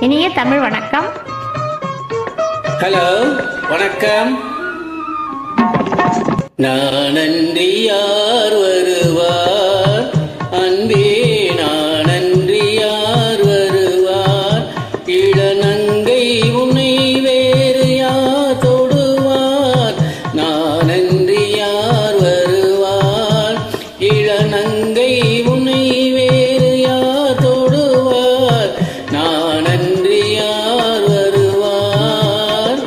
இனிய தமிழ் வணக்கம். ஹலோ, வணக்கம். நானன்றி யார் வருவார் அன்பே, நானன்றி யார் வருவார், இளநங்கை உன்னை வேறு யார் தொடுவார், நானன்றி யார் வருவார், இளநங்கை உன்னை வேறு யார் தொடுவார், நானன்றி யார் வருவார்.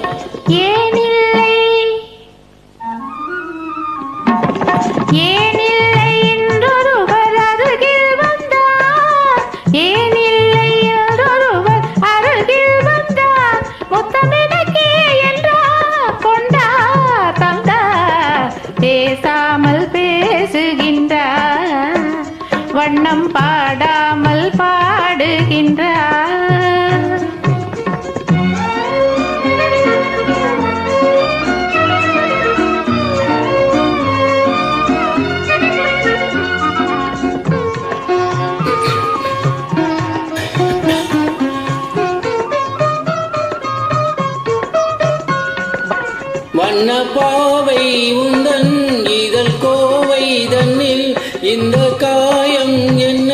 ஏனில்லை என்றொருவர் அருகில் வந்தார், ஏனில்லை என்றொருவர் அருகில் வந்தார், முத்தமிழக்கே என்றார் கொண்டார் தந்தார், பேசாமல் பேசுகின்றார், வண்ணம் பாடாமல் பாடுகின்றார். வண்ண பாவை உந்தன் இதழ் கோவை தன்னில் இந்த காயம் என்ன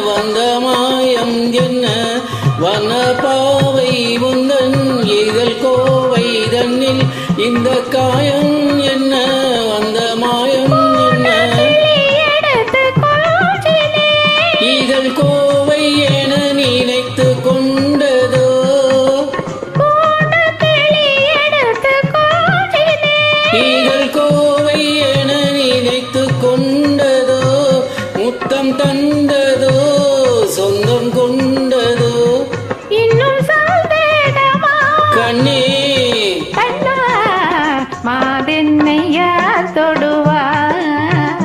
வந்த மாயம் என்ன, வண்ண பாவை உந்தன் இதழ் கோவை தன்னில் இந்த காயம் என்ன வந்த மாயம் என்ன, இதழ் கோவை என நினைத்து கொண்டதோ, இதழ் கோவை என நினைத்து கொண்டதோ, முத்தம் தந்ததோ சொந்தம் கொண்டதோ, இன்னும் சந்தேகமா கண்ணே கண்ணா, மாதென்னை யார் தொடுவார்,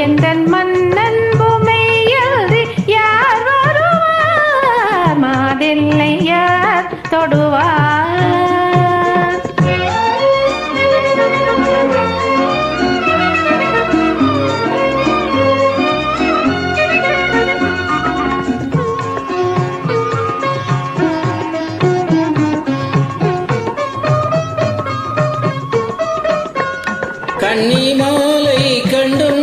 எந்தன் மன்னன் பொம்மையல்தி யார் வருவார், மாதென்னை யார் தொடுவார். கன்னி மாலை கண்டும்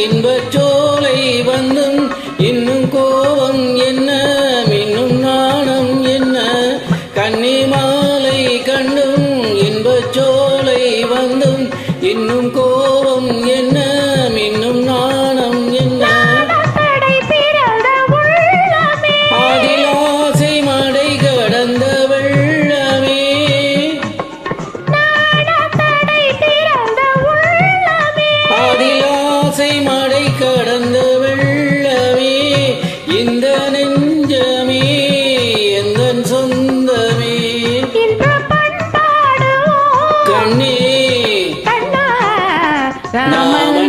இன்பச் சோலை வந்தும் இன்னும் கோபம் என்ன மின்னும் நாணம் என்ன, கன்னி மாலை கண்டும் இன்பச் சோலை வந்தும் இன்னும் கோபம் என்ன மின்னும் நாணம் என்ன, அதில் ஆசை மடை கடந்த வெள்ளமே, அதில் ஆசை மடை கடந்த வெள்ளமே, இந்த நெஞ்சமே எந்தன் சொந்தமே, கண்ணே கண்ணே ராமன்